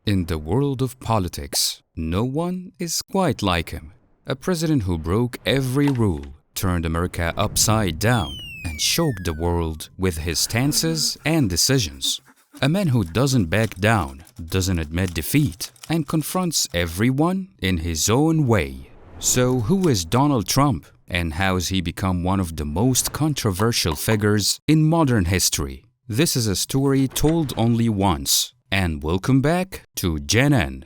In the world of politics, no one is quite like him. A president who broke every rule, turned America upside down, and shocked the world with his stances and decisions. A man who doesn't back down, doesn't admit defeat, and confronts everyone in his own way. So who is Donald Trump, and how has he become one of the most controversial figures in modern history? This is a story told only once. And welcome back to Gen N.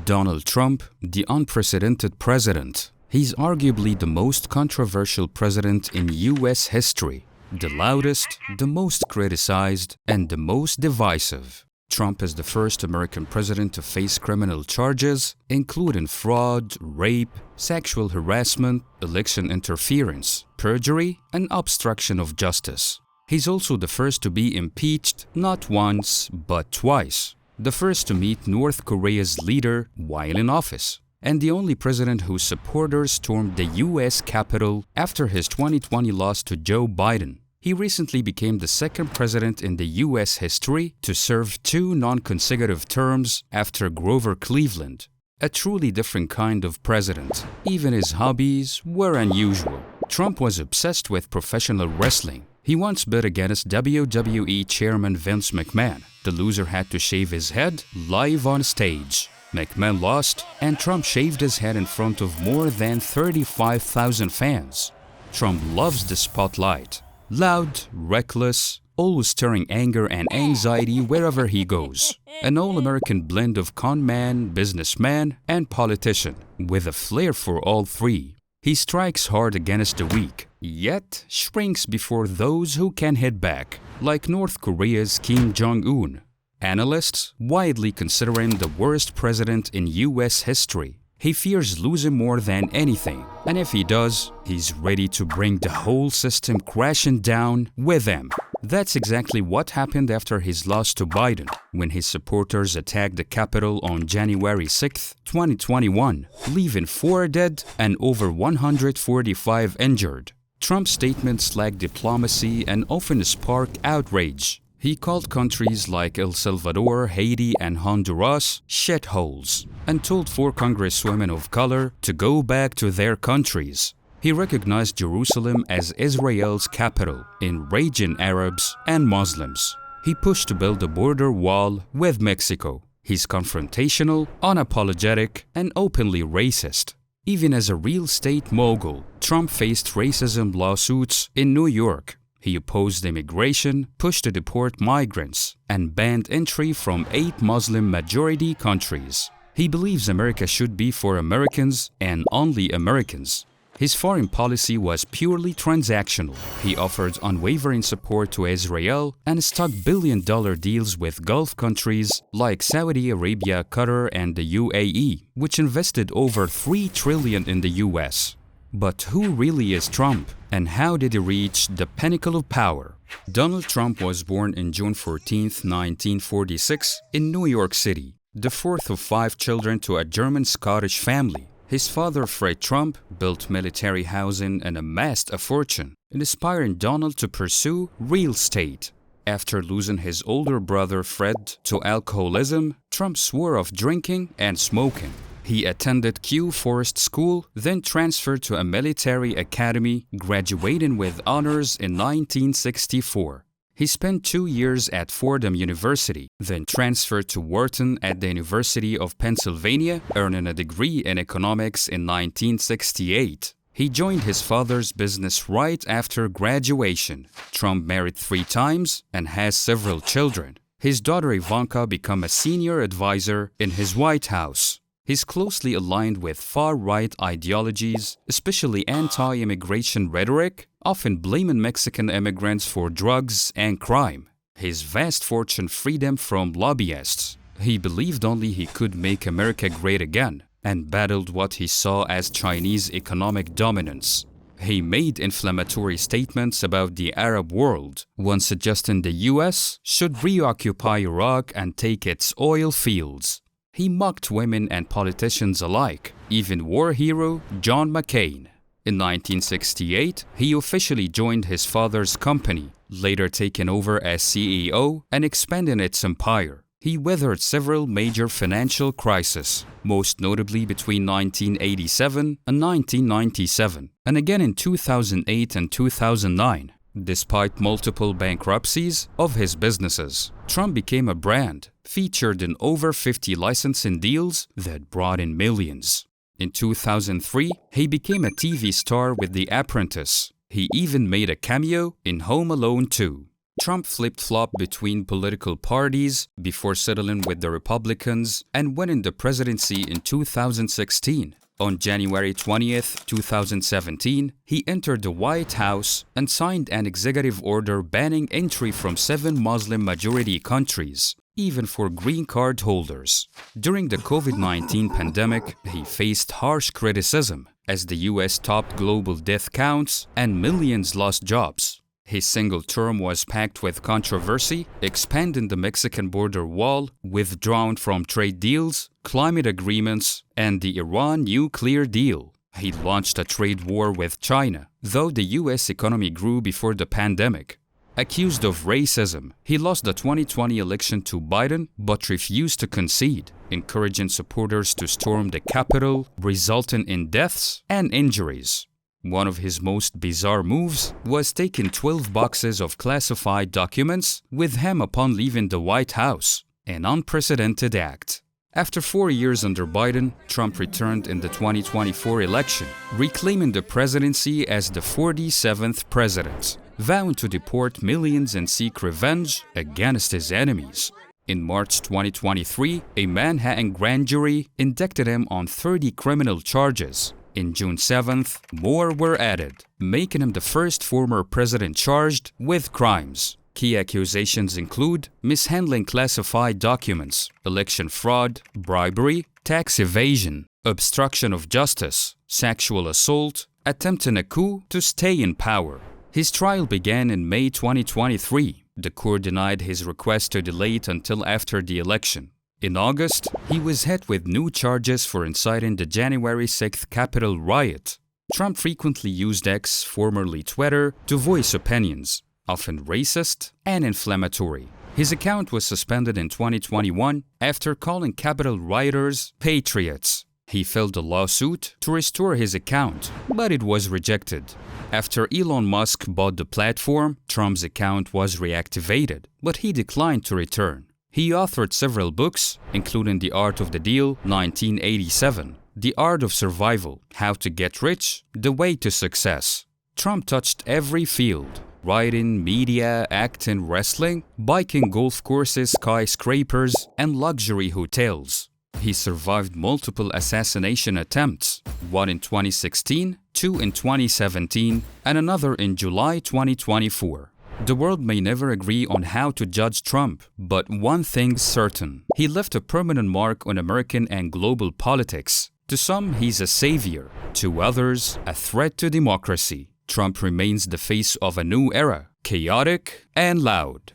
Donald Trump, the unprecedented president. He's arguably the most controversial president in US history, the loudest, the most criticized, and the most divisive. Trump is the first American president to face criminal charges, including fraud, rape, sexual harassment, election interference, perjury, and obstruction of justice. He's also the first to be impeached not once, but twice. The first to meet North Korea's leader while in office. And the only president whose supporters stormed the US Capitol after his 2020 loss to Joe Biden. He recently became the second president in the US history to serve 2 non-consecutive terms after Grover Cleveland. A truly different kind of president. Even his hobbies were unusual. Trump was obsessed with professional wrestling. He once bet against WWE chairman Vince McMahon. The loser had to shave his head live on stage. McMahon lost, and Trump shaved his head in front of more than 35,000 fans. Trump loves the spotlight. Loud, reckless, always stirring anger and anxiety wherever he goes. An all-American blend of con man, businessman, and politician, with a flair for all three. He strikes hard against the weak, yet shrinks before those who can hit back, like North Korea's Kim Jong-un. Analysts widely consider him the worst president in US history. He fears losing more than anything, and if he does, he's ready to bring the whole system crashing down with him. That's exactly what happened after his loss to Biden, when his supporters attacked the Capitol on January 6, 2021, leaving 4 dead and over 145 injured. Trump's statements lack diplomacy and often spark outrage. He called countries like El Salvador, Haiti, and Honduras shitholes, and told 4 congresswomen of color to go back to their countries. He recognized Jerusalem as Israel's capital, enraging Arabs and Muslims. He pushed to build a border wall with Mexico. He's confrontational, unapologetic, and openly racist. Even as a real estate mogul, Trump faced racism lawsuits in New York. He opposed immigration, pushed to deport migrants, and banned entry from 8 Muslim-majority countries. He believes America should be for Americans and only Americans. His foreign policy was purely transactional. He offered unwavering support to Israel and struck billion-dollar deals with Gulf countries like Saudi Arabia, Qatar, and the UAE, which invested over $3 trillion in the US. But who really is Trump, and how did he reach the pinnacle of power? Donald Trump was born on June 14, 1946, in New York City, the 4th of 5 children to a German-Scottish family. His father, Fred Trump, built military housing and amassed a fortune, inspiring Donald to pursue real estate. After losing his older brother, Fred, to alcoholism, Trump swore off drinking and smoking. He attended Kew Forest School, then transferred to a military academy, graduating with honors in 1964. He spent 2 years at Fordham University, then transferred to Wharton at the University of Pennsylvania, earning a degree in economics in 1968. He joined his father's business right after graduation. Trump married 3 times and has several children. His daughter Ivanka became a senior advisor in his White House. He's closely aligned with far-right ideologies, especially anti-immigration rhetoric, often blaming Mexican immigrants for drugs and crime. His vast fortune freed him from lobbyists. He believed only he could make America great again, and battled what he saw as Chinese economic dominance. He made inflammatory statements about the Arab world, once suggesting the US should reoccupy Iraq and take its oil fields. He mocked women and politicians alike, even war hero John McCain. In 1968, he officially joined his father's company, later taking over as CEO and expanding its empire. He weathered several major financial crises, most notably between 1987 and 1997, and again in 2008 and 2009. Despite multiple bankruptcies of his businesses, Trump became a brand, featured in over 50 licensing deals that brought in millions. In 2003, he became a TV star with The Apprentice. He even made a cameo in Home Alone 2. Trump flip-flopped between political parties before settling with the Republicans and winning the presidency in 2016. On January 20, 2017, he entered the White House and signed an executive order banning entry from 7 Muslim-majority countries, even for green card holders. During the COVID-19 pandemic, he faced harsh criticism as the U.S. topped global death counts and millions lost jobs. His single term was packed with controversy, expanding the Mexican border wall, withdrawing from trade deals, climate agreements, and the Iran nuclear deal. He launched a trade war with China, though the U.S. economy grew before the pandemic. Accused of racism, he lost the 2020 election to Biden but refused to concede, encouraging supporters to storm the Capitol, resulting in deaths and injuries. One of his most bizarre moves was taking 12 boxes of classified documents with him upon leaving the White House, an unprecedented act. After 4 years under Biden, Trump returned in the 2024 election, reclaiming the presidency as the 47th president, vowing to deport millions and seek revenge against his enemies. In March 2023, a Manhattan grand jury indicted him on 30 criminal charges. In June 7th, more were added, making him the first former president charged with crimes. Key accusations include mishandling classified documents, election fraud, bribery, tax evasion, obstruction of justice, sexual assault, attempting a coup to stay in power. His trial began in May 2023. The court denied his request to delay it until after the election. In August, he was hit with new charges for inciting the January 6th Capitol riot. Trump frequently used X, formerly Twitter, to voice opinions, often racist and inflammatory. His account was suspended in 2021 after calling Capitol rioters patriots. He filed a lawsuit to restore his account, but it was rejected. After Elon Musk bought the platform, Trump's account was reactivated, but he declined to return. He authored several books, including The Art of the Deal, 1987, The Art of Survival, How to Get Rich, The Way to Success. Trump touched every field: writing, media, acting, wrestling, biking, golf courses, skyscrapers, and luxury hotels. He survived multiple assassination attempts, one in 2016, two in 2017, and another in July 2024. The world may never agree on how to judge Trump, but one thing's certain: he left a permanent mark on American and global politics. To some, he's a savior. To others, a threat to democracy. Trump remains the face of a new era, chaotic and loud.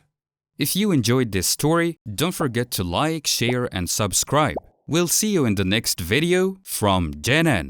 If you enjoyed this story, don't forget to like, share, and subscribe. We'll see you in the next video from Jen N.